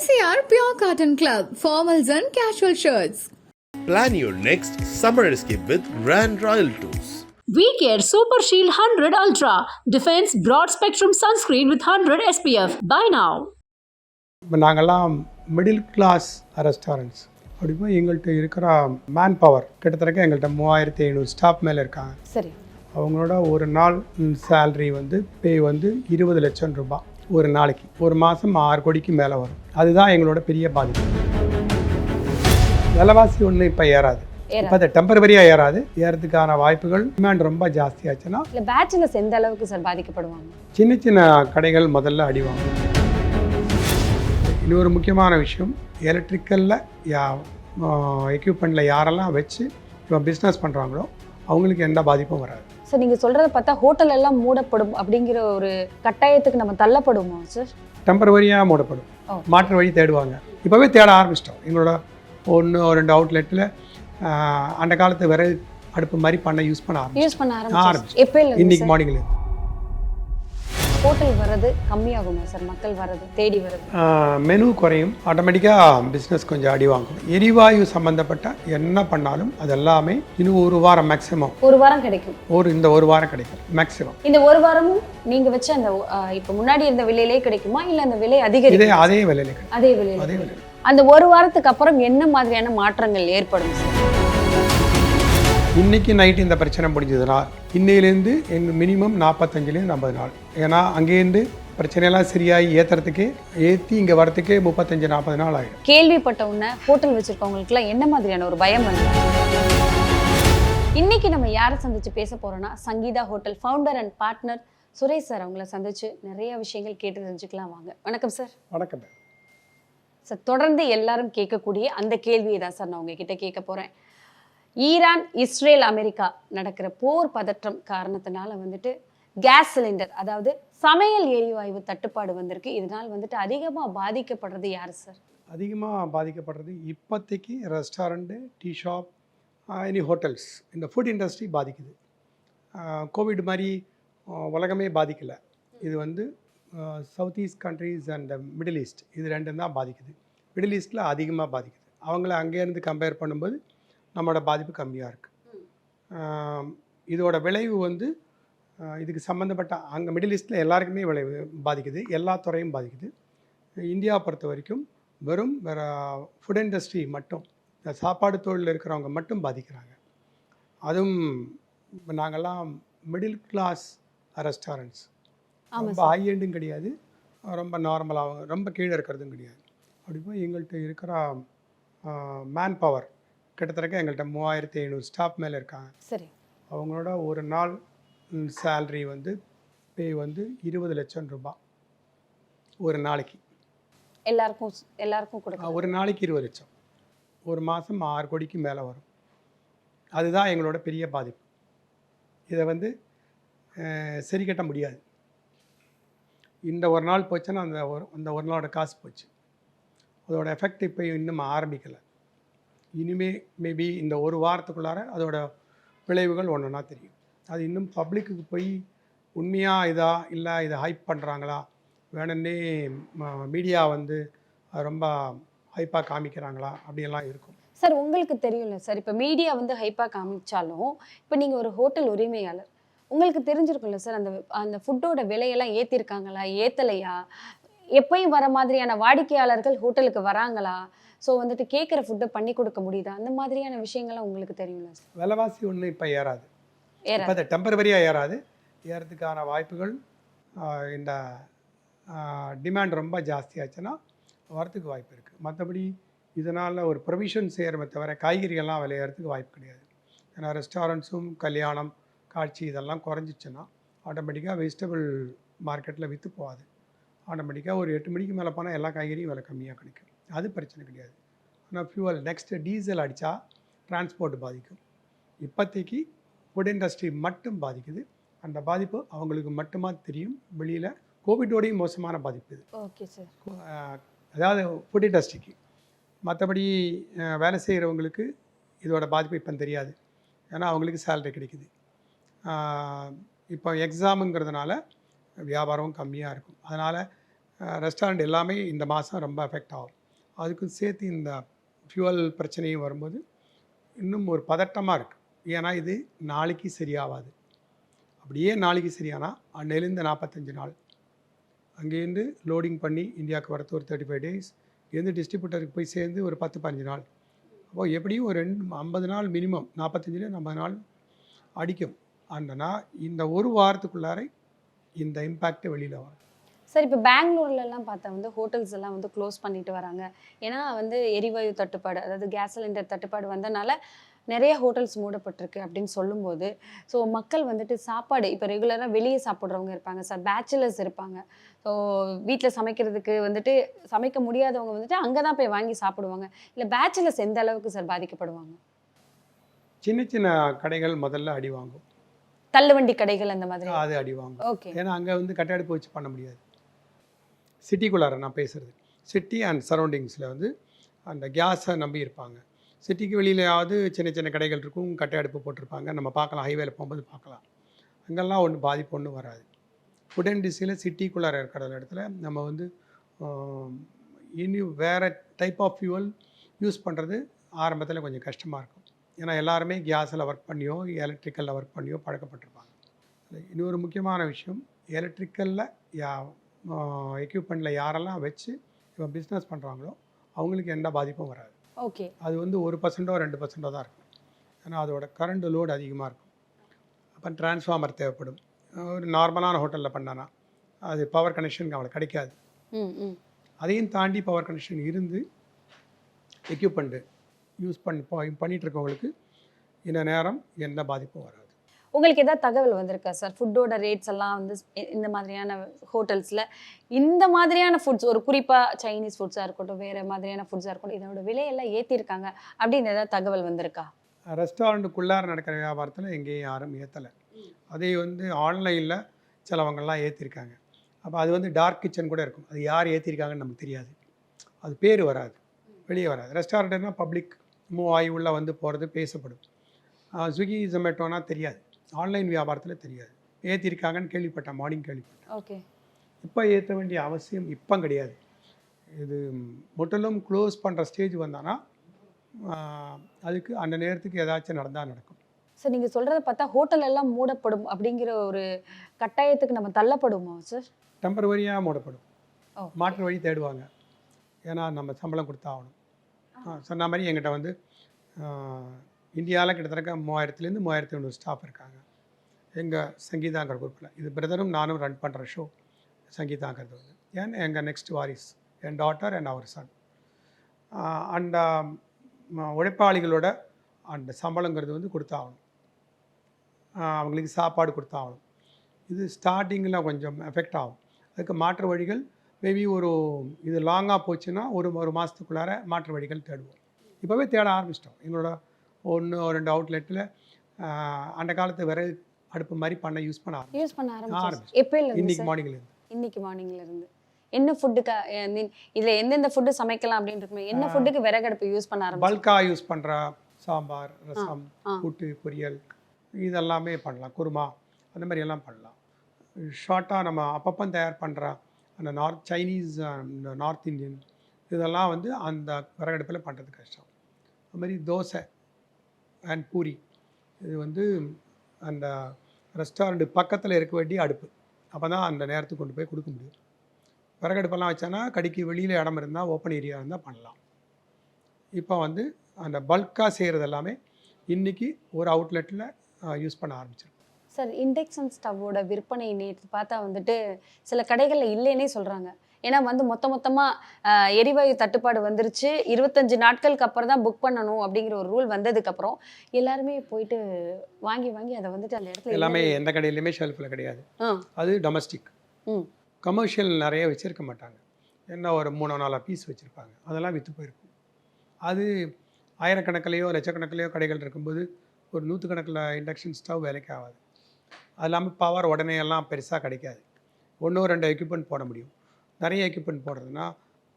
MCR Pure Cotton Club, formals and casual shirts. Plan your next summer escape with Grand Royal Tours. We Care Super Shield 100 Ultra Defense Broad Spectrum Sunscreen with 100 SPF. Buy now. இப்போ நாங்கள்லாம் middle class restaurants அப்படிப்போ எங்கள்கிட்ட இருக்கிற man power கிட்டத்தட்ட எங்கள்கிட்ட 3500 staff மேலே இருக்காங்க. சரி. அவங்களோட ஒரு நாள் சேல்ரி பே 20 லட்சம் ரூபாய் ஒரு நாளைக்கு, ஒரு மாதம் 6 கோடிக்கு மேலே வரும். அதுதான் எங்களோட பெரிய பாதிப்பு. விலைவாசி ஒன்று இப்போ ஏறாது, இப்போ அதை டெம்பரவரியாக ஏறாது, ஏறதுக்கான வாய்ப்புகள் டிமாண்ட் ரொம்ப ஜாஸ்தியாச்சுன்னா இல்லை பேச்சுலர்ஸ் எந்த அளவுக்கு சார் பாதிக்கப்படுவாங்க? சின்ன சின்ன கடைகள் முதல்ல அடிவாங்க. இன்னொரு முக்கியமான விஷயம், எலக்ட்ரிக்கலில் எக்யூப்மெண்ட்டில் யாரெல்லாம் வச்சு இப்போ பிஸ்னஸ் பண்ணுறாங்களோ அவங்களுக்கு எந்த பாதிப்பும் வராது. சார் நீங்கள் சொல்கிறத பார்த்தா ஹோட்டல் எல்லாம் மூடப்படும் அப்படிங்கிற ஒரு கட்டாயத்துக்கு நம்ம தள்ளப்படுமா சார்? டெம்பரவரியாக மூடப்படும், மாற்று வழி தேடுவாங்க. இப்போவே தேட ஆரம்பிச்சிட்டோம். எங்களோட 1-2 அவுட்லெட்டில் அந்த காலத்து விறகு அடுப்பு மாதிரி யூஸ் பண்ண ஆரம்பிச்சு எப்போ இன்னைக்கு மார்னிங்கில் ஹோட்டல் வர்றது கம்மியாகுமா சார்? மக்கள் வர்றது தேடி வர்றது மெனு குறையும், ஆட்டோமேட்டிக்காக பிஸ்னஸ் கொஞ்சம் அடி வாங்கும். எரிவாயு சம்மந்தப்பட்ட என்ன பண்ணாலும் அது எல்லாமே இன்னும் ஒரு வாரம் மேக்ஸிமம், ஒரு வாரம் கிடைக்கும். இந்த ஒரு வாரம் கிடைக்கும் மேக்ஸிமம். இந்த ஒரு வாரமும் நீங்கள் வச்ச அந்த இப்போ முன்னாடி இருந்த விலையிலே கிடைக்குமா இல்லை அந்த விலை அதிகரிக்கும்? அதே விலையில கிடைக்கும். அதே விலையில. அந்த ஒரு வாரத்துக்கு அப்புறம் என்ன மாதிரியான மாற்றங்கள் ஏற்படும் சார்? இன்றைக்கி நைட்டு இந்த பிரச்சனை முடிஞ்சதுன்னா இன்னையிலேருந்து எங்கள் மினிமம் 45லேருந்து 50 நாள். ஏன்னா அங்கேருந்து பிரச்சனையெல்லாம் சரியாகி ஏற்றி இங்கே வரத்துக்கே 35-40 நாள் ஆகிடும். கேள்விப்பட்ட உடனே ஹோட்டல் வச்சுருக்கவங்களுக்குலாம் என்ன மாதிரியான ஒரு பயம் வந்து? இன்றைக்கி நம்ம யாரை சந்தித்து பேச போகிறோன்னா Sangeetha hotel founder and partner Suresh sir. அவங்கள சந்தித்து நிறைய விஷயங்கள் கேட்டு தெரிஞ்சுக்கலாம். வாங்க. வணக்கம் சார். வணக்கம் சார். தொடர்ந்து எல்லாரும் கேட்கக்கூடிய அந்த கேள்வியை தான் சார் நான் உங்ககிட்ட கேட்க போகிறேன். ஈரான், இஸ்ரேல், அமெரிக்கா நடக்கிற போர் பதற்றம் காரணத்தினால கேஸ் சிலிண்டர், அதாவது சமையல் எரிவாயு தட்டுப்பாடு வந்திருக்கு. இதனால் அதிகமாக பாதிக்கப்படுறது யார் சார்? அதிகமாக பாதிக்கப்படுறது இப்போதைக்கு restaurant, tea shop, any hotels, இந்த ஃபுட் இண்டஸ்ட்ரி பாதிக்குது. கோவிட் மாதிரி உலகமே பாதிக்கலை. இது south east countries and middle east, இது ரெண்டும் தான் பாதிக்குது. மிடில் ஈஸ்ட்டில் அதிகமாக பாதிக்குது. அவங்கள அங்கேருந்து கம்பேர் பண்ணும்போது நம்மளோட பாதிப்பு கம்மியாக இருக்குது. இதோட விளைவு இதுக்கு சம்மந்தப்பட்ட அங்கே மிடில் ஈஸ்ட்டில் எல்லாருக்குமே விளைவு பாதிக்குது, எல்லா துறையும் பாதிக்குது. இந்தியாவை பொறுத்த வரைக்கும் வேறு ஃபுட் இண்டஸ்ட்ரி மட்டும், இந்த சாப்பாடு தொழிலில் இருக்கிறவங்க மட்டும் பாதிக்கிறாங்க. அதுவும் இப்போ நாங்கள்லாம் மிடில் கிளாஸ் ரெஸ்டாரண்ட்ஸ், ரொம்ப ஹை எண்டும் கிடையாது, ரொம்ப நார்மலாக ரொம்ப கீழே இருக்கிறதும் கிடையாது. அப்படிப்போ எங்கள்கிட்ட இருக்கிற மேன் பவர் கிட்டத்தட்ட எங்கள்கிட்ட 3500 ஸ்டாஃப் மேலே இருக்காங்க. சரி. அவங்களோட ஒரு நாள் சேல்ரி பே 20 லட்சம் ரூபாய் ஒரு நாளைக்கு. எல்லாருக்கும் கொடுக்க ஒரு நாளைக்கு 20 லட்சம், ஒரு மாதம் 6 கோடிக்கு மேலே வரும். அதுதான் எங்களோட பெரிய பாதிப்பு. இதை சரி கட்ட முடியாது. இந்த ஒரு நாள் போச்சுன்னா அந்த ஒரு நாளோட காசு போச்சு. அதோட எஃபெக்ட் இப்போ இன்னும் ஆரம்பிக்கலை. மேபி இந்த ஒரு வாரத்துக்குள்ளார அதோட விளைவுகள் ஒன்றா தெரியும். அது இன்னும் பப்ளிக்கு போய் உண்மையாக இல்லை இதை ஹைப் பண்ணுறாங்களா, வேணுன்னே மீடியா ரொம்ப ஹைப்பாக காமிக்கிறாங்களா, அப்படியெல்லாம் இருக்கும். சார் உங்களுக்கு தெரியும்ல சார், இப்போ மீடியா ஹைப்பாக காமிச்சாலும் இப்போ நீங்கள் ஒரு ஹோட்டல் உரிமையாளர், உங்களுக்கு தெரிஞ்சிருக்கும்ல சார் அந்த ஃபுட்டோட விலையெல்லாம் ஏற்றிருக்காங்களா ஏற்றலையா, எப்பயும் வர மாதிரியான வாடிக்கையாளர்கள் ஹோட்டலுக்கு வராங்களா, ஸோ கேட்குற ஃபுட்டை பண்ணி கொடுக்க முடியுதா, அந்த மாதிரியான விஷயங்கள்லாம் உங்களுக்கு தெரியும்ல சார்? விலைவாசி ஒன்று இப்போ ஏறாது, இப்போ அதை டெம்பரவரியாக ஏறாது, ஏறதுக்கான வாய்ப்புகள் இந்த டிமாண்ட் ரொம்ப ஜாஸ்தியாச்சுன்னா வரத்துக்கு வாய்ப்பு இருக்குது. மற்றபடி இதனால் ஒரு ப்ரொவிஷன் செய்கிறமே தவிர காய்கறிகள்லாம் விளையாடுறதுக்கு வாய்ப்பு கிடையாது. ஏன்னா ரெஸ்டாரண்ட்ஸும் கல்யாணம் காட்சி இதெல்லாம் குறைஞ்சிச்சுன்னா ஆட்டோமேட்டிக்காக வெஜிடபிள் மார்க்கெட்டில் விற்று போகாது. ஆட்டோமேட்டிக்காக ஒரு 8 மணிக்கு மேலே போனால் எல்லா காய்கறியும் விலை கம்மியாக கிடைக்கும். அது பிரச்சனை கிடையாது. ஆனால் ஃபியூவல் நெக்ஸ்ட்டு டீசல் அடித்தா டிரான்ஸ்போர்ட் பாதிக்கும். இப்போதைக்கு ஃபுட் இண்டஸ்ட்ரி மட்டும் பாதிக்குது. அந்த பாதிப்பு அவங்களுக்கு மட்டுமா தெரியும். வெளியில் கோவிட்டோடையும் மோசமான பாதிப்பு இது. Okay sir. அதாவது ஃபுட் இண்டஸ்ட்ரிக்கு, மற்றபடி வேலை செய்கிறவங்களுக்கு இதோட பாதிப்பு இப்போ தெரியாது. ஏன்னா அவங்களுக்கு சேலரி கிடைக்குது. இப்போ எக்ஸாமுங்கிறதுனால வியாபாரமும் கம்மியாக இருக்கும். அதனால் ரெஸ்டாரண்ட் எல்லாமே இந்த மாதம் ரொம்ப எஃபெக்ட் ஆகும். அதுக்கும் சேர்த்து இந்த ஃபியூவல் பிரச்சனையும் வரும்போது இன்னும் ஒரு பதட்டமாக இருக்குது. ஏன்னா இது நாளைக்கு சரியாகாது. அப்படியே நாளைக்கு சரியானா அன்னையிலேருந்து 45 நாள் அங்கேருந்து லோடிங் பண்ணி இந்தியாவுக்கு வரது ஒரு 35 டேஸ், இங்கேருந்து டிஸ்ட்ரிபியூட்டருக்கு போய் சேர்ந்து ஒரு 10-15 நாள். அப்போது எப்படியும் ஒரு 50 நாள் மினிமம், 45 நாள் அடிக்கும். அந்த இந்த ஒரு வாரத்துக்குள்ளார இந்த இம்பேக்ட் வெளியில் வரும். சார் இப்போ பெங்களூர்லலாம் பார்த்தா வந்து ஹோட்டல்ஸ் எல்லாம் வந்து க்ளோஸ் பண்ணிட்டு வராங்க. ஏன்னா வந்து எரிவாயு தட்டுப்பாடு, அதாவது கேஸ் சிலிண்டர் தட்டுப்பாடு வந்தனால நிறைய ஹோட்டல்ஸ் மூடப்பட்டிருக்கு அப்படின்னு சொல்லும்போது, ஸோ மக்கள் வந்துட்டு சாப்பாடு இப்போ ரெகுலராக வெளியே சாப்பிட்றவங்க இருப்பாங்க சார், பேச்சுலர்ஸ் இருப்பாங்க. ஸோ வீட்டில் சமைக்கிறதுக்கு வந்துட்டு சமைக்க முடியாதவங்க வந்துட்டு அங்கே தான் போய் வாங்கி சாப்பிடுவாங்க. இல்லை பேச்சுலர்ஸ் எந்த அளவுக்கு சார் பாதிக்கப்படுவாங்க? சின்ன சின்ன கடைகள் முதல்ல அடி வாங்கும். தள்ளுவண்டி கடைகள் அந்த மாதிரி அது அடி வாங்கும். ஓகே. ஏன்னா அங்கே வந்து கட்டடுப்பு வச்சு பண்ண முடியாது. சிட்டிக்குள்ளார நான் பேசுகிறது, சிட்டி அண்ட் சரௌண்டிங்ஸில் வந்து அந்த கேஸை நம்பி இருப்பாங்க. சிட்டிக்கு வெளியிலையாவது சின்ன சின்ன கடைகள் இருக்கும், கட்டை அடுப்பு போட்டிருப்பாங்க, நம்ம பார்க்கலாம், ஹைவேல போகும்போது பார்க்கலாம். அங்கெல்லாம் ஒன்றும் பாதிப்பு ஒன்றும் வராது. ஃபுட் இண்டஸ்ட்ரியில் சிட்டிக்குள்ளார இருக்கிற இடத்துல நம்ம வந்து இனி வேறு டைப் ஆஃப் ஃபியூவல் யூஸ் பண்ணுறது ஆரம்பத்தில் கொஞ்சம் கஷ்டமாக இருக்கும். ஏன்னா எல்லாருமே கேஸில் ஒர்க் பண்ணியோ எலக்ட்ரிக்கலில் ஒர்க் பண்ணியோ பழக்கப்பட்டிருப்பாங்க. இன்னொரு முக்கியமான விஷயம், எலக்ட்ரிக்கலில் எக்யூப்மெண்ட்டில் யாரெல்லாம் வச்சு இப்போ பிஸ்னஸ் பண்ணுறாங்களோ அவங்களுக்கு எந்த பாதிப்பும் வராது. ஓகே. அது வந்து 1%, 2% தான் இருக்கும். ஏன்னா அதோட கரண்ட் லோடு அதிகமாக இருக்கும். அப்போ டிரான்ஸ்ஃபார்மர் தேவைப்படும். ஒரு நார்மலான ஹோட்டலில் பண்ணானா அது பவர் கனெக்ஷனுக்கு அவங்களுக்கு கிடைக்காது. அதையும் தாண்டி பவர் கனெக்ஷன் இருந்து எக்யூப்மெண்ட்டு யூஸ் பண்ணிட்டு இருக்கவங்களுக்கு இந்த நேரம் எந்த பாதிப்பும் வராது. உங்களுக்கு ஏதாவது தகவல் வந்திருக்கா சார்? ஃபுட்டோட ரேட்ஸ் எல்லாம் வந்து இந்த மாதிரியான ஹோட்டல்ஸில் இந்த மாதிரியான ஃபுட்ஸ், ஒரு குறிப்பாக சைனீஸ் ஃபுட்ஸாக இருக்கட்டும், வேறு மாதிரியான ஃபுட்ஸாக இருக்கட்டும், இதோட விலையெல்லாம் ஏற்றிருக்காங்க அப்படின்னு ஏதாவது தகவல் வந்திருக்கா? ரெஸ்டாரண்ட்டுக்குள்ளார நடக்கிற வியாபாரத்தில் எங்கேயும் யாரும் ஏற்றலை. அதே வந்து ஆன்லைனில் சிலவங்கள்லாம் ஏற்றிருக்காங்க. அப்போ அது வந்து டார்க் கிச்சன் கூட இருக்கும். அது யார் ஏற்றிருக்காங்கன்னு நமக்கு தெரியாது. அது பேர் வராது, வெளியே வராது. ரெஸ்டாரண்ட்னா பப்ளிக் மூவ் ஆகி உள்ளே வந்து போகிறது பேசப்படும். ஸ்விக்கி ஜொமேட்டோனா தெரியாது, ஆன்லைன் வியாபாரத்தில் தெரியாது. ஏற்றிருக்காங்கன்னு கேள்விப்பட்டேன், மார்னிங் கேள்விப்பட்டேன். ஓகே. இப்போ ஏற்ற வேண்டிய அவசியம் இப்போ கிடையாது. இது முற்றிலும் க்ளோஸ் பண்ணுற ஸ்டேஜ் வந்தானா அதுக்கு அந்த நேரத்துக்கு ஏதாச்சும் நடந்தால் நடக்கும். சார் நீங்கள் சொல்கிறத பார்த்தா ஹோட்டல் எல்லாம் மூடப்படும் அப்படிங்கிற ஒரு கட்டாயத்துக்கு நம்ம தள்ளப்படுமா சார்? டெம்பரவரியாக மூடப்படும். ஓ. மாற்று வழி தேடுவாங்க. ஏன்னா நம்ம சம்பளம் கொடுத்தாகணும். சொன்ன மாதிரி எங்கிட்ட வந்து இந்தியாவில் கிட்டத்தட்ட 3000-லேருந்து 3500 ஸ்டாஃப் இருக்காங்க எங்கள் சங்கீதாங்கிற குரூப்பில். இது பிரதரும் நானும் ரன் பண்ணுற ஷோ சங்கீதாங்கிறது வந்து. ஏன் எங்கள் நெக்ஸ்ட் வாரிஸ், என் டாட்டர் அண்ட் அவர் சன். அந்த உழைப்பாளிகளோட அந்த சம்பளங்கிறது வந்து கொடுத்தாகணும், அவங்களுக்கு சாப்பாடு கொடுத்தாகணும். இது ஸ்டார்டிங்கில் கொஞ்சம் எஃபெக்ட் ஆகும். அதுக்கு மாற்று வழிகள் மேபி இது லாங்காக போச்சுன்னா ஒரு மாதத்துக்குள்ளார மாற்று வழிகள் தேடுவோம். இப்போவே தேட ஆரம்பிச்சிட்டோம். எங்களோட 1-2 அவுட்லெட்டில் அந்த காலத்து விறகு அடுப்பு மாதிரி யூஸ் பண்ண ஆரம்பிச்சோம். இன்னைக்கு மார்னிங்லேருந்து என்ன ஃபுட்டுக்கு இதில் எந்தெந்த ஃபுட்டு சமைக்கலாம் அப்படின்னு இருக்குமே, என்ன ஃபுட்டுக்கு விறகு அடுப்பு யூஸ் பண்ண ஆரம்பிச்சோம்? பல்காக யூஸ் பண்ணுற சாம்பார், ரசம், கூட்டு, பொரியல் இதெல்லாமே பண்ணலாம். குருமா அந்த மாதிரி எல்லாம் பண்ணலாம். ஷார்ட்டாக நம்ம அப்பப்போ தயார் பண்ணுற அந்த சைனீஸ், நார்த் இந்தியன் இதெல்லாம் வந்து அந்த விறகடுப்பில் பண்ணுறது கஷ்டம். அது மாதிரி தோசை அண்ட் பூரி இது வந்து அந்த ரெஸ்டாரண்ட் பக்கத்தில் இருக்க வேண்டிய அடுப்பு. அப்போ தான் அந்த நேரத்துக்கு கொண்டு போய் கொடுக்க முடியும். விறகடுப்பெல்லாம் வச்சோன்னா கடிக்கு வெளியில் இடம் இருந்தால், ஓப்பன் ஏரியா இருந்தால் பண்ணலாம். இப்போ வந்து அந்த பல்காக செய்கிறது எல்லாமே இன்றைக்கி ஒரு அவுட்லெட்டில் யூஸ் பண்ண ஆரம்பிச்சிருக்கோம். சார், இண்டக்ஷன் ஸ்டவ்வோட விற்பனை நேற்று பார்த்தா வந்துட்டு சில கடைகளில் இல்லைன்னே சொல்கிறாங்க. ஏன்னா வந்து மொத்தமாக எரிவாயு தட்டுப்பாடு வந்துருச்சு, 25 நாட்களுக்கு அப்புறம் தான் புக் பண்ணணும் அப்படிங்கிற ஒரு ரூல் வந்ததுக்கப்புறம் எல்லாருமே போயிட்டு வாங்கி அதை வந்துட்டு அந்த இடத்துல எல்லாமே எந்த கடையிலையுமே ஷெல்ஃபில் கிடையாது. அது டொமஸ்டிக். கமர்ஷியல் நிறைய வச்சுருக்க மாட்டாங்க. என்ன ஒரு 3-4 பீஸ் வச்சுருப்பாங்க, அதெல்லாம் விற்று போயிருக்கும். அது ஆயிரக்கணக்கிலையோ லட்சக்கணக்கிலையோ கடைகள் இருக்கும்போது ஒரு 100 கணக்கில் இண்டக்ஷன் ஸ்டவ் வேலைக்கு ஆகாது. அது இல்லாமல் பவர் உடனே எல்லாம் பெருசாக கிடைக்காது. 1-2 எக்யூப்மெண்ட் போட முடியும். நிறைய எக்யூப்மெண்ட் போடுறதுனா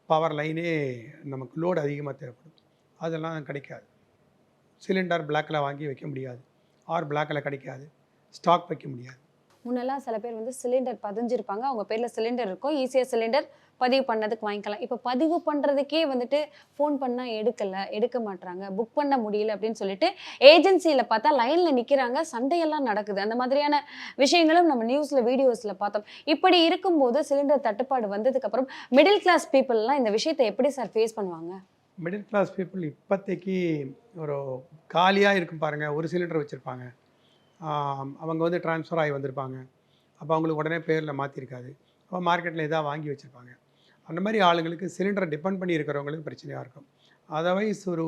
பவர் லைனே நமக்கு லோடு அதிகமாக தேவைப்படும், அதெல்லாம் கிடைக்காது. சிலிண்டர் பிளாக்கில் வாங்கி வைக்க முடியாது, பிளாக்கில் கிடைக்காது, ஸ்டாக் வைக்க முடியாது. முன்னெல்லாம் சில பேர் வந்து சிலிண்டர் பதிஞ்சிருப்பாங்க, அவங்க பேரில் சிலிண்டர் இருக்கும், ஈஸியாக சிலிண்டர் பதிவு பண்ணதுக்கு வாங்கிக்கலாம். இப்போ பதிவு பண்ணுறதுக்கே வந்துட்டு ஃபோன் பண்ணால் எடுக்க மாட்றாங்க, புக் பண்ண முடியல அப்படின்னு சொல்லிட்டு ஏஜென்சியில் பார்த்தா லைனில் நிற்கிறாங்க, சண்டையெல்லாம் நடக்குது. அந்த மாதிரியான விஷயங்களும் நம்ம நியூஸில் வீடியோஸில் பார்த்தோம். இப்படி இருக்கும்போது சிலிண்டர் தட்டுப்பாடு வந்ததுக்கப்புறம் மிடில் கிளாஸ் பீப்புளெலாம் இந்த விஷயத்தை எப்படி சார் ஃபேஸ் பண்ணுவாங்க? மிடில் கிளாஸ் பீப்புள் இப்போதைக்கு ஒரு காலியாக இருக்கும் பாருங்கள், ஒரு சிலிண்டர் வச்சுருப்பாங்க, அவங்க வந்து ட்ரான்ஸ்ஃபர் ஆகி வந்திருப்பாங்க, அப்போ அவங்களுக்கு உடனே பேரில் மாற்றிருக்காது, அப்போ மார்க்கெட்டில் எதாவது வாங்கி வச்சுருப்பாங்க. அந்த மாதிரி ஆளுங்களுக்கு சிலிண்டரை டிபெண்ட் பண்ணி இருக்கிறவங்களுக்கு பிரச்சனையாக இருக்கும். அதர்வைஸ் ஒரு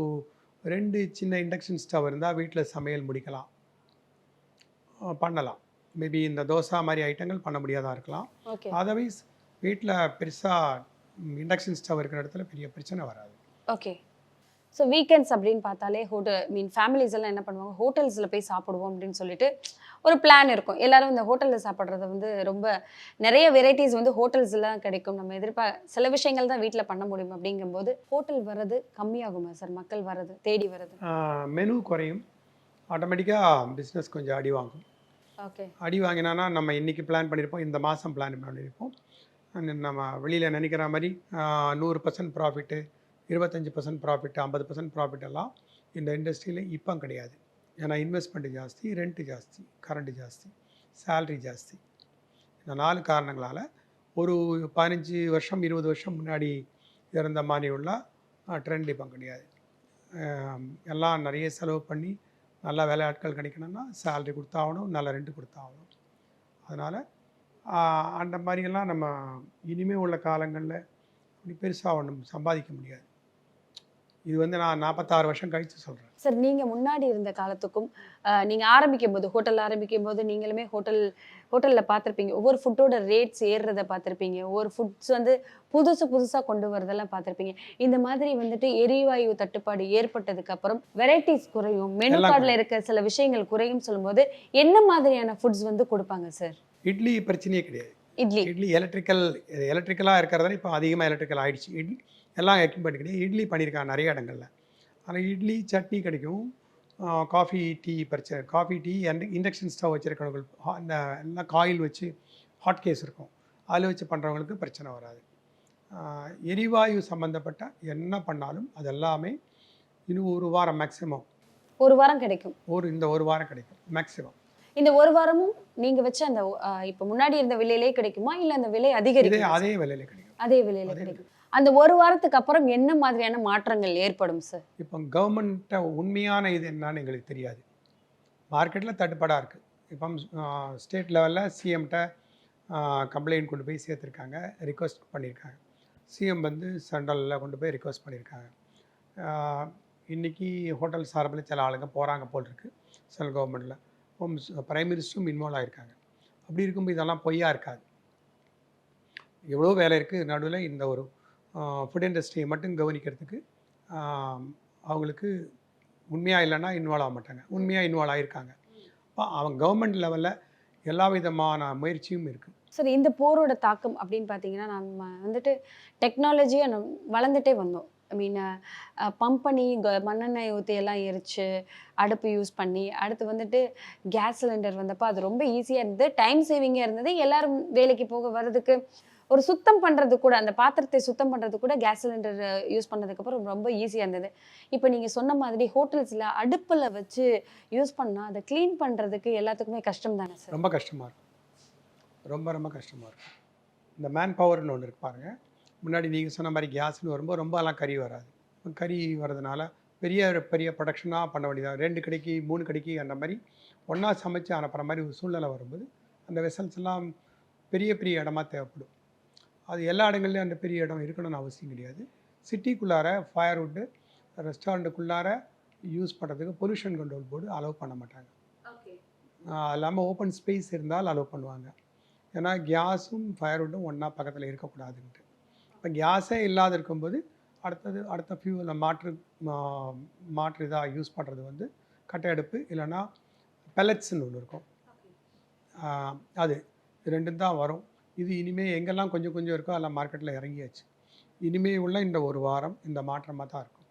2 சின்ன இண்டக்ஷன் ஸ்டவ் இருந்தால் வீட்டில் சமையல் முடிக்கலாம், பண்ணலாம். மேபி இந்த தோசை மாதிரி ஐட்டங்கள் பண்ண முடியாதா இருக்கலாம். ஓகே. அதர்வைஸ் வீட்டில் பெருசாக இண்டக்ஷன் ஸ்டவ் இருக்கிற இடத்துல பெரிய பிரச்சனை வராது. ஓகே. ஸோ வீக்கெண்ட்ஸ் அப்படின்னு பார்த்தாலே ஃபேமிலிஸ் எல்லாம் என்ன பண்ணுவாங்க, ஹோட்டல்ஸில் போய் சாப்பிடுவோம் அப்படின்னு சொல்லிட்டு ஒரு பிளான் இருக்கும். எல்லாரும் இந்த ஹோட்டலில் சாப்பிட்றது வந்து ரொம்ப நிறைய வெரைட்டிஸ் வந்து ஹோட்டல்ஸ்லாம் கிடைக்கும். நம்ம சில விஷயங்கள் தான் வீட்டில் பண்ண முடியும். அப்படிங்கும்போது ஹோட்டல் வர்றது கம்மியாகுமா சார்? மக்கள் வர்றது, தேடி வர்றது மெனு குறையும், ஆட்டோமேட்டிக்காக பிஸ்னஸ் கொஞ்சம் அடி வாங்கும். ஓகே. அடி வாங்கினான்னா நம்ம இன்றைக்கி பிளான் பண்ணியிருப்போம், இந்த மாதம் பிளான் பண்ணியிருப்போம், நம்ம வெளியில் நினைக்கிற மாதிரி 100% ப்ராஃபிட்டு, 25% ப்ராஃபிட், 50% ப்ராஃபிட் எல்லாம் இந்த இண்டஸ்ட்ரியில் இப்போ கிடையாது. ஏன்னா இன்வெஸ்ட்மெண்ட்டு ஜாஸ்தி, ரெண்ட்டு ஜாஸ்தி, கரண்ட்டு ஜாஸ்தி, சேல்ரி ஜாஸ்தி. இந்த 4 காரணங்களால் ஒரு 15 வருஷம் 20 வருஷம் முன்னாடி இருந்த மாதிரி உள்ள ட்ரெண்ட் இப்போ கிடையாது. எல்லாம் நிறைய செலவு பண்ணி நல்லா வேலை ஆட்கள் கிடைக்கணும்னா சேல்ரி கொடுத்தாகணும், நல்ல ரெண்ட்டு கொடுத்தாகணும். அதனால் அந்த மாதிரியெல்லாம் நம்ம இனிமேல் உள்ள காலங்களில் அப்படி பெருசாக ஒன்றும் சம்பாதிக்க முடியாது. இது வந்து நான் 46 வருஷம் கழித்து சொல்கிறேன் சார். நீங்கள் முன்னாடி இருந்த காலத்துக்கும் நீங்கள் ஆரம்பிக்கும் போது, ஹோட்டல் ஆரம்பிக்கும் போது நீங்களுமே ஹோட்டலில் பார்த்துருப்பீங்க, ஒவ்வொரு ஃபுட்டோட ரேட்ஸ் ஏறுறதை பார்த்துருப்பீங்க, ஒவ்வொரு ஃபுட்ஸ் வந்து புதுசாக கொண்டு வரதெல்லாம் பார்த்துருப்பீங்க. இந்த மாதிரி வந்துட்டு எரிவாயு தட்டுப்பாடு ஏற்பட்டதுக்கு அப்புறம் வெரைட்டிஸ் குறையும், மெனு கார்டில் இருக்க சில விஷயங்கள் குறையும் சொல்லும்போது என்ன மாதிரியான ஃபுட்ஸ் வந்து கொடுப்பாங்க சார்? இட்லி பிரச்சனையே கிடையாது. இட்லி எலக்ட்ரிக்கலாக இருக்கிறதால இப்போ அதிகமாக எலக்ட்ரிக்கல் ஆகிடுச்சு. இட்லி எல்லாம் எக்யூப்மெண்ட் கிடையாது. இட்லி பண்ணியிருக்காங்க நிறைய இடங்களில். ஆனால் இட்லி சட்னி கிடைக்கும். காஃபி டீ பிரச்சனை, காஃபி டீ இண்டக்ஷன் ஸ்டவ் வச்சுருக்கவங்க, அந்த எல்லாம் காயில் வச்சு ஹாட் கேஸ் இருக்கும், அதில் வச்சு பண்ணுறவங்களுக்கு பிரச்சனை வராது. எரிவாயு சம்மந்தப்பட்ட என்ன பண்ணாலும் அது எல்லாமே இன்னும் 1 வாரம் மேக்ஸிமம், 1 வாரம் கிடைக்கும். இந்த 1 வாரம் கிடைக்கும் மேக்ஸிமம். இந்த 1 வாரமும் நீங்க வச்ச அந்த இப்போ முன்னாடி இருந்த விலையிலே கிடைக்குமா, இல்ல அந்த விலை அதிகரிக்கும்? அதே விலையில கிடைக்கும். அதே விலையில கிடைக்கும். அந்த 1 வாரத்துக்கு அப்புறம் என்ன மாதிரியான மாற்றங்கள் ஏற்படும் சார்? இப்போ கவர்மெண்ட்டை உண்மையான இது என்னன்னு எங்களுக்கு தெரியாது. மார்க்கெட்டில் தட்டுப்பாடாக இருக்குது. இப்போ ஸ்டேட் லெவலில் சிஎம்கிட்ட கம்ப்ளைண்ட் கொண்டு போய் சேர்த்துருக்காங்க, ரிக்வெஸ்ட் பண்ணியிருக்காங்க. சிஎம் வந்து சென்ட்ரலில் கொண்டு போய் ரிக்வெஸ்ட் பண்ணியிருக்காங்க. இன்றைக்கி ஹோட்டல் சார்பில் சில ஆளுங்க போகிறாங்க போல் இருக்குது சென்ட்ரல் கவர்மெண்ட்டில். பிரைம் மினிஸ்டரும் இன்வால்வ் ஆகியிருக்காங்க. அப்படி இருக்கும்போது இதெல்லாம் பொய்யா இருக்காது. எவ்வளோ வேலை இருக்குது நடுவில். இந்த ஒரு ஃபுட் இண்டஸ்ட்ரியை மட்டும் கவனிக்கிறதுக்கு அவங்களுக்கு உண்மையாக இல்லைன்னா இன்வால்வ் ஆக மாட்டாங்க. உண்மையாக இன்வால்வ் ஆகியிருக்காங்க. அப்போ அவங்க கவர்மெண்ட் லெவலில் எல்லா விதமான முயற்சியும் இருக்குது. சார், இந்த போரோட தாக்கம் அப்படின்னு பார்த்தீங்கன்னா, நம்ம வந்துட்டு டெக்னாலஜியை வளர்ந்துட்டே வந்தோம். ஐ மீன் பம்ப் பண்ணி மண்ணெண்ணெய் ஊற்றி எல்லாம் எரித்து அடுப்பு யூஸ் பண்ணி, அடுத்து வந்துட்டு கேஸ் சிலிண்டர் வந்தப்போ அது ரொம்ப ஈஸியாக இருந்தது, டைம் சேவிங்காக இருந்தது. எல்லோரும் வேலைக்கு போக வர்றதுக்கு ஒரு சுத்தம் பண்ணுறது கூட, அந்த பாத்திரத்தை சுத்தம் பண்ணுறது கூட கேஸ் சிலிண்டர் யூஸ் பண்ணதுக்கப்புறம் ரொம்ப ஈஸியாக இருந்தது. இப்போ நீங்கள் சொன்ன மாதிரி ஹோட்டல்ஸில் அடுப்பில் வச்சு யூஸ் பண்ணால் அதை க்ளீன் பண்ணுறதுக்கு எல்லாத்துக்குமே கஷ்டம் தானே சார்? ரொம்ப கஷ்டமாக இருக்கும். ரொம்ப கஷ்டமாக இருக்கும். இந்த மேன் பவர்னு ஒன்று இருக்கு பாருங்கள். முன்னாடி நீங்கள் சொன்ன மாதிரி கேஸ்னு வரும்போது ரொம்பலாம் கறி வராது. கறி வர்றதுனால பெரிய ப்ரொடக்ஷனாக பண்ண வேண்டியதாக 2 கடைக்கு 3 கடைக்கு அந்த மாதிரி ஒன்றா சமைச்சு அனுப்புகிற மாதிரி ஒரு சூழ்நிலை வரும்போது அந்த வெசல்ஸ் எல்லாம் பெரிய இடமா தேவைப்படும். அது எல்லா இடங்கள்லையும் அந்த பெரிய இடம் இருக்கணும்னு அவசியம் கிடையாது. சிட்டிக்குள்ளார ஃபயர்வுட்டு ரெஸ்டாரண்ட்டுக்குள்ளார யூஸ் பண்ணுறதுக்கு பொல்யூஷன் கண்ட்ரோல் போர்டு அலோவ் பண்ண மாட்டாங்க. அது இல்லாமல் ஓப்பன் ஸ்பேஸ் இருந்தால் அலோவ் பண்ணுவாங்க. ஏன்னா கேஸும் ஃபயர்வுட்டும் ஒன்றா பக்கத்தில் இருக்கக்கூடாதுன்ட்டு. இப்போ கேஸே இல்லாத இருக்கும்போது அடுத்த ஃபியூவில் மாற்று இதாக யூஸ் பண்ணுறது வந்து கட்டை அடுப்பு, இல்லைன்னா பெல்லட்ஸ்ன்னு ஒன்று இருக்கும். அது 2 தான் வரும். இது இனிமேல் எங்கெல்லாம் கொஞ்சம் இருக்கோ அதெல்லாம் மார்க்கெட்டில் இறங்கியாச்சு. இனிமேல் உள்ள இந்த 1 வாரம் இந்த மாற்றமாக தான் இருக்கும்.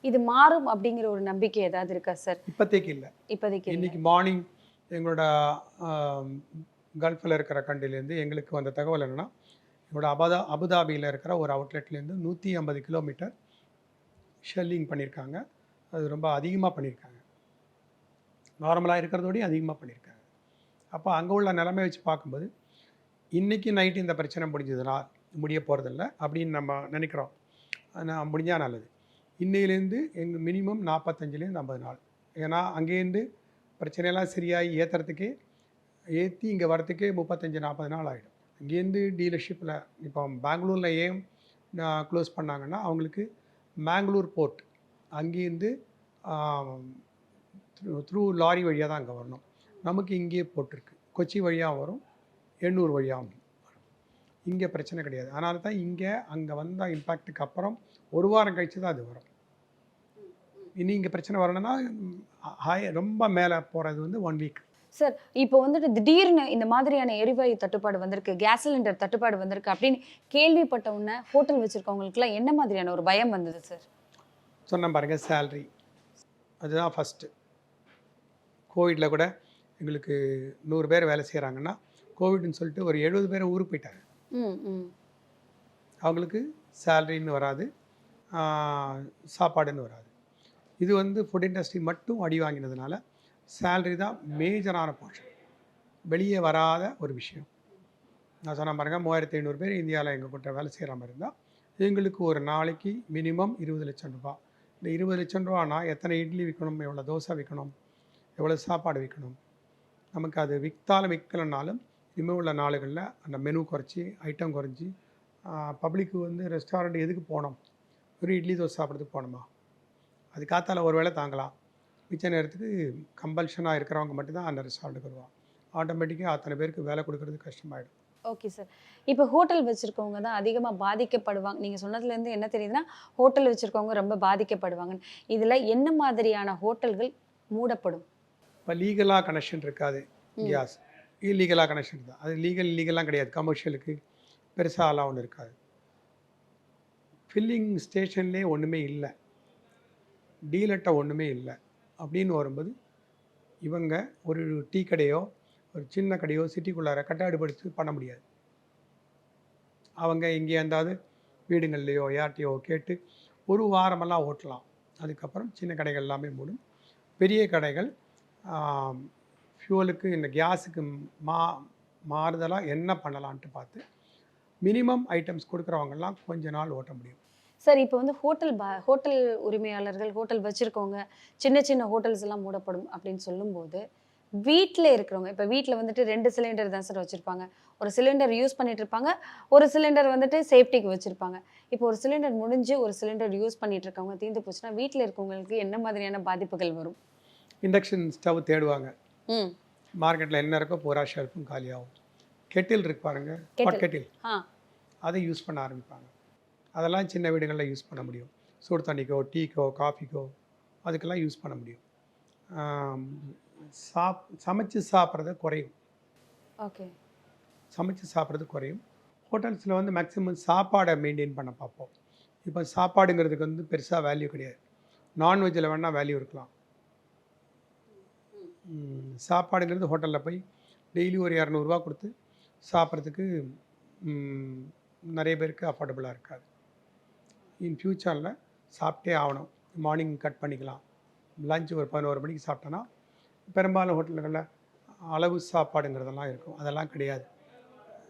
இது மாறும் அப்படிங்கிற ஒரு நம்பிக்கை ஏதாவது இருக்கா சார்? இப்போதைக்கு இல்லை. இன்றைக்கி மார்னிங் எங்களோட கல்ஃபில் இருக்கிற கண்ட்ரிலேருந்து எங்களுக்கு வந்த தகவல் என்னென்னா, இதோட அபுதாபியில் இருக்கிற ஒரு அவுட்லெட்லேருந்து 150 கிலோமீட்டர் ஷெல்லிங் பண்ணியிருக்காங்க. அது ரொம்ப அதிகமாக பண்ணியிருக்காங்க, நார்மலாக இருக்கிறதோடையும் அதிகமாக பண்ணியிருக்காங்க. அப்போ அங்கே உள்ள நிலைமை வச்சு பார்க்கும்போது இன்றைக்கி நைட்டு இந்த பிரச்சனை முடிய போகிறதில்ல அப்படின்னு நம்ம நினைக்கிறோம். ஆனால் முடிஞ்சால் நல்லது. இன்னையிலேருந்து எங்கள் மினிமம் 45லேருந்து 50 நாள். ஏன்னா அங்கேருந்து பிரச்சனையெல்லாம் சரியாகி ஏற்றி இங்கே வரத்துக்கே 35-40 நாள் ஆகிடும். அங்கேருந்து டீலர்ஷிப்பில் இப்போ பெங்களூரில் ஏன் க்ளோஸ் பண்ணாங்கன்னா அவங்களுக்கு மேங்களூர் போர்ட் அங்கேருந்து த்ரூ லாரி வழியாக தான் அங்கே வரணும். நமக்கு இங்கேயே போட்டிருக்கு, கொச்சி வழியாக வரும், எண்ணூர் வழியாக வரும். இங்கே பிரச்சனை கிடையாது. அதனால தான் இங்கே அங்கே வந்த இம்பேக்ட்டுக்கு அப்புறம் ஒரு வாரம் கழித்து தான் அது வரும். இனி இங்கே பிரச்சனை வரணும்னா ரொம்ப மேலே போகிறது வந்து 1 வீக். சார் இப்போ வந்துட்டு திடீர்னு இந்த மாதிரியான எரிவாயு தட்டுப்பாடு வந்திருக்கு, கேஸ் சிலிண்டர் தட்டுப்பாடு வந்திருக்கு அப்படின்னு கேள்விப்பட்ட உடனே ஹோட்டல் வச்சுருக்கவங்களுக்குலாம் என்ன மாதிரியான ஒரு பயம் வந்தது சார்? சொன்ன பாருங்கள், சேல்ரி அதுதான் ஃபஸ்ட்டு. கோவிடில் கூட எங்களுக்கு 100 பேர் வேலை செய்கிறாங்கன்னா கோவிட்னு சொல்லிட்டு ஒரு 70 பேர் ஊருக்கு போயிட்டாங்க. அவங்களுக்கு சேல்ரின்னு வராது, சாப்பாடுன்னு வராது. இது வந்து ஃபுட் இண்டஸ்ட்ரி மட்டும் அடி வாங்கினதுனால சேல்ரி தான் மேஜரான போர்ஷன், வெளியே வராத ஒரு விஷயம். நான் சொன்ன பாருங்க, 3500 பேர் இந்தியாவில் எங்கள் கிட்ட வேலை செய்கிற மாதிரி இருந்தால் எங்களுக்கு ஒரு நாளைக்கு மினிமம் 20 லட்சம் ரூபா. இந்த 20 லட்சம் ரூபானா எத்தனை இட்லி விற்கணும், எவ்வளோ தோசை விற்கணும், எவ்வளோ சாப்பாடு விற்கணும். நமக்கு அது விற்கலைனாலும் இனிமேல் உள்ள நாளுகளில் அந்த மெனு குறைச்சி, ஐட்டம் குறைஞ்சி, பப்ளிக்கு வந்து ரெஸ்டாரண்ட் எதுக்கு போனோம், ஒரு இட்லி தோசை சாப்பிட்றதுக்கு போனோமா, அது காத்தால் ஒரு வேளை தாங்கலாம். மிச்ச நேரத்துக்கு கம்பல்ஷனாக இருக்கிறவங்க மட்டும்தான் அந்த ரெஸ்டாரண்ட்டுக்கு வருவாங்க. ஆட்டோமேட்டிக்காக அத்தனை பேருக்கு வேலை கொடுக்கறது கஷ்டமாயிடும். Okay sir. இப்போ ஹோட்டல் வச்சுருக்கவங்க தான் அதிகமாக பாதிக்கப்படுவாங்க. நீங்கள் சொன்னதுலேருந்து என்ன தெரியுதுன்னா ஹோட்டல் வச்சுருக்கவங்க ரொம்ப பாதிக்கப்படுவாங்கன்னு. இதில் என்ன மாதிரியான ஹோட்டல்கள் மூடப்படும்? இப்போ லீகலாக கனெக்ஷன் இருக்காது, கேஸ் இல்லீகலாக கனெக்ஷன் தான். அது லீகல்லாம் கிடையாது. கமர்ஷியலுக்கு பெருசாலாம் ஒன்றும் இருக்காது. ஃபில்லிங் ஸ்டேஷன்லேயே ஒன்றுமே இல்லை, டீலர்ட்ட ஒன்றுமே இல்லை அப்படின்னு வரும்போது இவங்க ஒரு டீ கடையோ ஒரு சின்ன கடையோ சிட்டிக்குள்ளார கட்டாடுபடுத்தி பண்ண முடியாது. அவங்க எங்கேயா இருந்தாவது வீடுங்கள்லையோ யார்ட்டையோ கேட்டு ஒரு வாரமெல்லாம் ஓட்டலாம். அதுக்கப்புறம் சின்ன கடைகள் எல்லாமே மூடும். பெரிய கடைகள் ஃபியூலுக்கு இந்த கேஸுக்கு மாறுதலாக என்ன பண்ணலான்ட்டு பார்த்து மினிமம் ஐட்டம்ஸ் கொடுக்குறவங்கெல்லாம் கொஞ்ச நாள் ஓட்ட முடியும். சார் இப்போ வந்து ஹோட்டல் உரிமையாளர்கள், ஹோட்டல் வச்சுருக்கவங்க, சின்ன சின்ன ஹோட்டல்ஸ் எல்லாம் மூடப்படும் அப்படின்னு சொல்லும்போது வீட்டில் இருக்கிறவங்க, இப்போ வீட்டில் வந்துட்டு 2 சிலிண்டர் தான் சார் வச்சுருப்பாங்க. ஒரு சிலிண்டர் யூஸ் பண்ணிட்டு இருப்பாங்க, ஒரு சிலிண்டர் வந்துட்டு சேஃப்டிக்கு வச்சுருப்பாங்க. இப்போ ஒரு சிலிண்டர் முடிஞ்சு ஒரு சிலிண்டர் யூஸ் பண்ணிட்டு இருக்கவங்க தீர்ந்து போச்சுன்னா வீட்டில் இருக்கவங்களுக்கு என்ன மாதிரியான பாதிப்புகள் வரும்? இண்டக்ஷன் ஸ்டவ் தேடுவாங்க. மார்க்கெட்டில் என்ன இருக்கோ பூரா ஷெல்ஃபும் காலியாகும். கெட்டில் இருக்கு பாருங்க, ஹாட் கெட்டில், அதை யூஸ் பண்ண ஆரம்பிப்பாங்க. அதெல்லாம் சின்ன வீடுகளில் யூஸ் பண்ண முடியும். சூடு தண்ணிக்கோ, டீக்கோ, காஃபிக்கோ அதுக்கெல்லாம் யூஸ் பண்ண முடியும். சமைச்சு சாப்பிட்றது குறையும். ஓகே, சமைச்சு சாப்பிட்றது குறையும். ஹோட்டல்ஸில் வந்து மேக்ஸிமம் சாப்பாடை மெயின்டைன் பண்ண பார்ப்போம். இப்போ சாப்பாடுங்கிறதுக்கு வந்து பெருசாக வேல்யூ கிடையாது. நான்வெஜ்ஜில் வேணால் வேல்யூ இருக்கலாம். சாப்பாடுங்கிறது ஹோட்டலில் போய் டெய்லி ஒரு 200 ரூபா கொடுத்து சாப்பிட்றதுக்கு நிறைய பேருக்கு அஃபோர்டபுளாக இருக்காது. இன் ஃப்யூச்சரில் சாப்பிட்டே ஆகணும். மார்னிங் கட் பண்ணிக்கலாம். லஞ்ச் ஒரு 11 மணிக்கு சாப்பிட்டோன்னா பெரும்பாலும் ஹோட்டல்களில் அளவு சாப்பாடுங்கிறதெல்லாம் இருக்கும். அதெல்லாம் கிடையாது.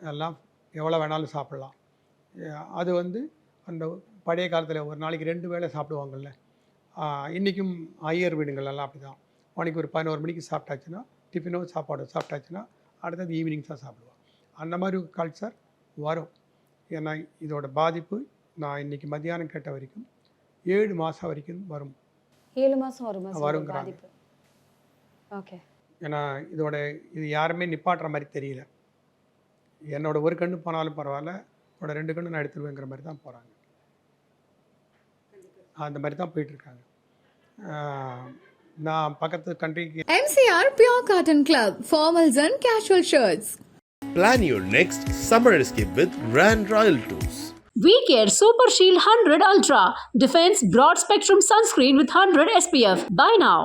அதெல்லாம் எவ்வளோ வேணாலும் சாப்பிட்லாம். அது வந்து அந்த பழைய காலத்தில் ஒரு நாளைக்கு 2 வேளை சாப்பிடுவாங்கள்ல, இன்றைக்கும் ஐயர் வீடுங்களெல்லாம் அப்படி தான். மார்னிங் ஒரு 11 மணிக்கு சாப்பிட்டாச்சுன்னா டிஃபினோ சாப்பாடோ சாப்பிட்டாச்சுன்னா அடுத்தது ஈவினிங் தான் சாப்பிடுவோம். அந்த மாதிரி ஒரு கல்ச்சர் வரும். ஏன்னா இதோட பாதிப்பு நான் இன்றைக்கி மத்தியானம் கேட்ட வரைக்கும் 7 மாதம் வரைக்கும் வரும். 7 மாதம் வருங்கிறாங்க. பாதிப்பு. ஓகே. ஏன்னா இது யாருமே நிப்பாட்டுற மாதிரி தெரியல. என்னோட ஒரு கண்ணு போனாலும் பரவாயில்ல, என்னோட 2 கண்ணு நான் எடுத்துருவேங்கிற மாதிரி தான் போகிறாங்க. அந்த மாதிரி தான் போயிட்டுருக்காங்க. நான் பக்கத்து கண்ட்ரிக்கு MCR Pure Cotton Club, formals and casual shirts. Plan your next summer escape with Grand Royal Tours. We Care Super Shield 100 Ultra. Defense broad spectrum sunscreen with 100 SPF. Buy now.